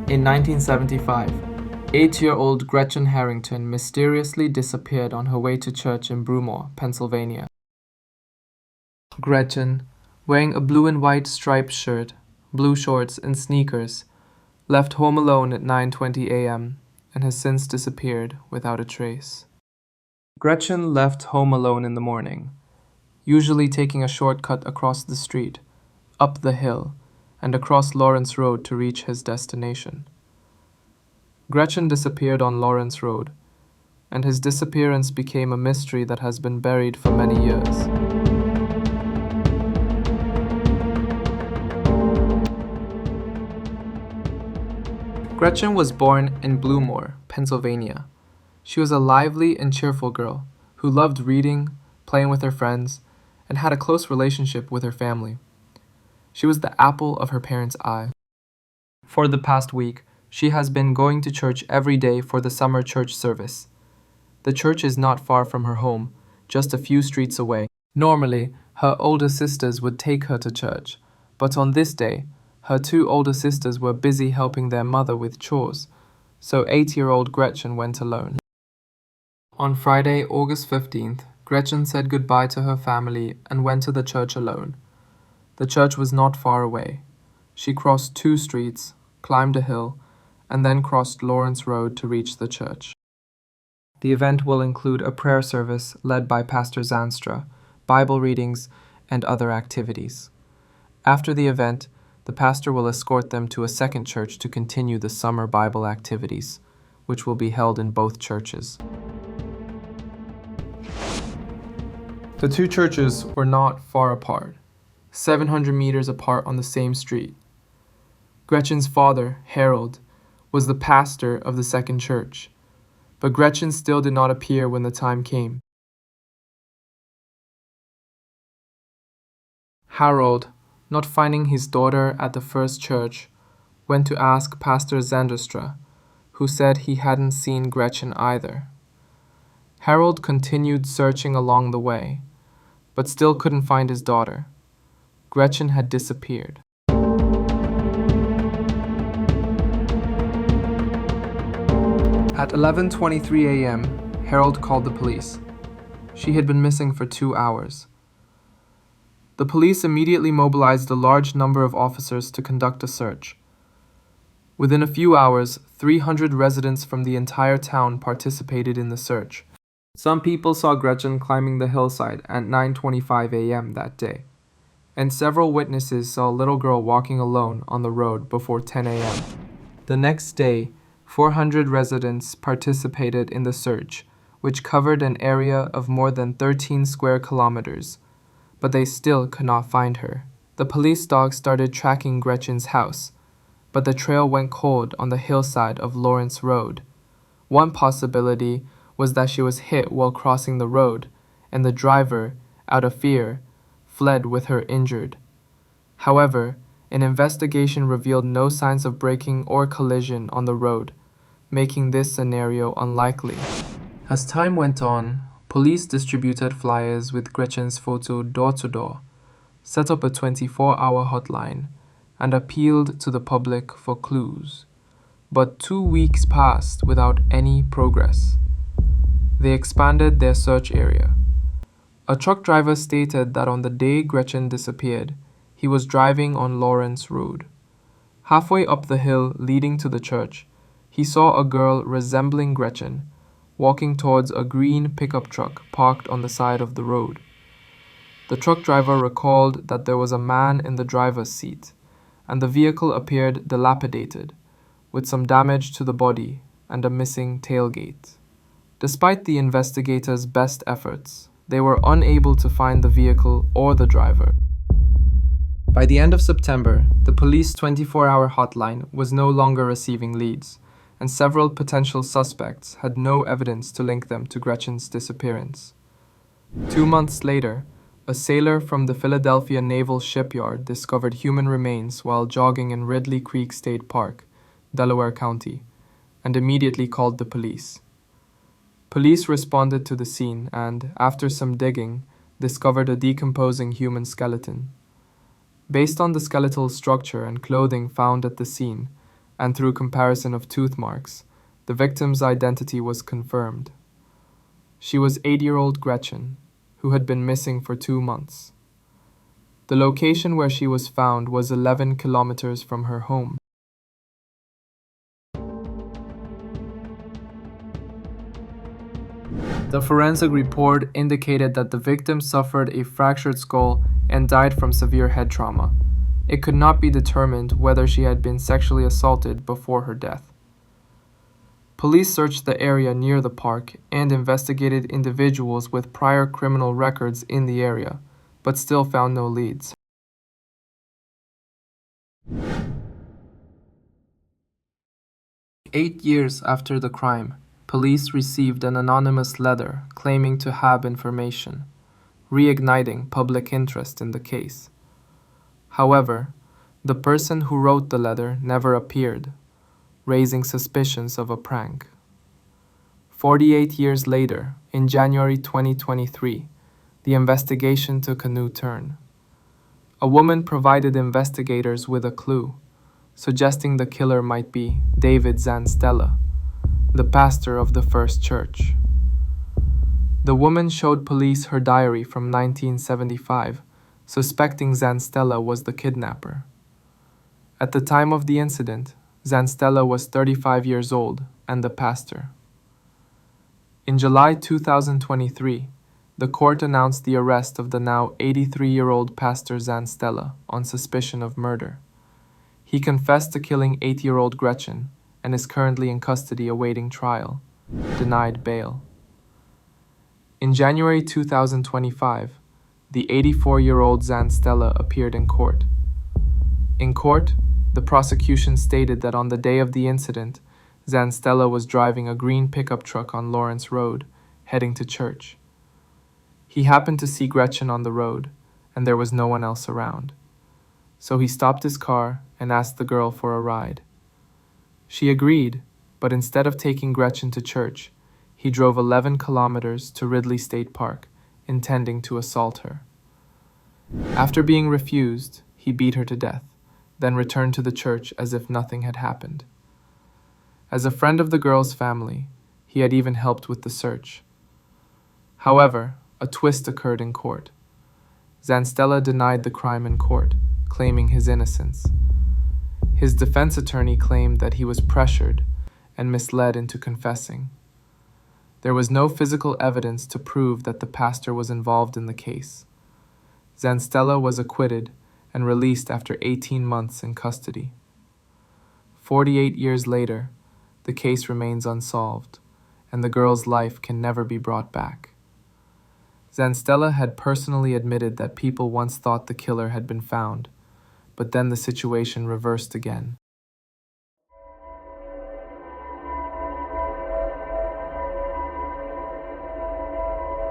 In 1975, 8-year-old Gretchen Harrington mysteriously disappeared on her way to church in Broomall, Pennsylvania. Gretchen, wearing a blue and white striped shirt, blue shorts, and sneakers, left home alone at 9:20 a.m. and has since disappeared without a trace. Gretchen left home alone in the morning, usually taking a shortcut across the street, up the hill, and across Lawrence Road to reach his destination. Gretchen disappeared on Lawrence Road, and his disappearance became a mystery that has been buried for many years. Gretchen was born in Broomall, Pennsylvania. She was a lively and cheerful girl who loved reading, playing with her friends, and had a close relationship with her family. She was the apple of her parents' eye. For the past week, she has been going to church every day for the summer church service. The church is not far from her home, just a few streets away. Normally, her older sisters would take her to church, but on this day, her two older sisters were busy helping their mother with chores, so 8-year-old Gretchen went alone. On Friday, August 15th, Gretchen said goodbye to her family and went to the church alone. The church was not far away. She crossed 2 streets, climbed a hill, and then crossed Lawrence Road to reach the church. The event will include a prayer service led by Pastor Zanstra, Bible readings, and other activities. After the event, the pastor will escort them to a second church to continue the summer Bible activities, which will be held in both churches. The 2 churches were not far apart, 700 meters apart on the same street. Gretchen's father, Harold, was the pastor of the second church, but Gretchen still did not appear when the time came. Harold, not finding his daughter at the first church, went to ask Pastor Zanderstra, who said he hadn't seen Gretchen either. Harold continued searching along the way, but still couldn't find his daughter. Gretchen had disappeared. At 11:23 a.m., Harold called the police. She had been missing for 2 hours. The police immediately mobilized a large number of officers to conduct a search. Within a few hours, 300 residents from the entire town participated in the search. Some people saw Gretchen climbing the hillside at 9:25 a.m. that day, and several witnesses saw a little girl walking alone on the road before 10 a.m. The next day, 400 residents participated in the search, which covered an area of more than 13 square kilometers, but they still could not find her. The police dogs started tracking Gretchen's house, but the trail went cold on the hillside of Lawrence Road. One possibility was that she was hit while crossing the road, and the driver, out of fear, fled with her injured. However, an investigation revealed no signs of braking or collision on the road, making this scenario unlikely. As time went on, police distributed flyers with Gretchen's photo door-to-door, set up a 24-hour hotline, and appealed to the public for clues. But 2 weeks passed without any progress. They expanded their search area. A truck driver stated that on the day Gretchen disappeared, he was driving on Lawrence Road. Halfway up the hill leading to the church, he saw a girl resembling Gretchen walking towards a green pickup truck parked on the side of the road. The truck driver recalled that there was a man in the driver's seat, and the vehicle appeared dilapidated, with some damage to the body and a missing tailgate. Despite the investigators' best efforts, they were unable to find the vehicle or the driver. By the end of September, the police 24-hour hotline was no longer receiving leads, and several potential suspects had no evidence to link them to Gretchen's disappearance. 2 months later, a sailor from the Philadelphia Naval Shipyard discovered human remains while jogging in Ridley Creek State Park, Delaware County, and immediately called the police. Police responded to the scene and, after some digging, discovered a decomposing human skeleton. Based on the skeletal structure and clothing found at the scene, and through comparison of tooth marks, the victim's identity was confirmed. She was 8-year-old Gretchen, who had been missing for 2 months. The location where she was found was 11 kilometers from her home. The forensic report indicated that the victim suffered a fractured skull and died from severe head trauma. It could not be determined whether she had been sexually assaulted before her death. Police searched the area near the park and investigated individuals with prior criminal records in the area, but still found no leads. Eight years after the crime, police received an anonymous letter claiming to have information, reigniting public interest in the case. However, the person who wrote the letter never appeared, raising suspicions of a prank. 48 years later, in January 2023, the investigation took a new turn. A woman provided investigators with a clue, suggesting the killer might be David Zanstella, the pastor of the First Church. The woman showed police her diary from 1975, suspecting Zanstella was the kidnapper. At the time of the incident, Zanstella was 35 years old and the pastor. In July 2023, the court announced the arrest of the now 83-year-old Pastor Zanstella on suspicion of murder. He confessed to killing 8-year-old Gretchen and is currently in custody awaiting trial, denied bail. In January 2025, the 84-year-old Zanstella appeared in court. In court, the prosecution stated that on the day of the incident, Zanstella was driving a green pickup truck on Lawrence Road, heading to church. He happened to see Gretchen on the road, and there was no one else around. So he stopped his car and asked the girl for a ride. She agreed, but instead of taking Gretchen to church, he drove 11 kilometers to Ridley State Park, intending to assault her. After being refused, he beat her to death, then returned to the church as if nothing had happened. As a friend of the girl's family, he had even helped with the search. However, a twist occurred in court. Zanstella denied the crime in court, claiming his innocence. His defense attorney claimed that he was pressured and misled into confessing. There was no physical evidence to prove that the pastor was involved in the case. Zanstella was acquitted and released after 18 months in custody. 48 years later, the case remains unsolved, and the girl's life can never be brought back. Zanstella had personally admitted that people once thought the killer had been found, but then the situation reversed again.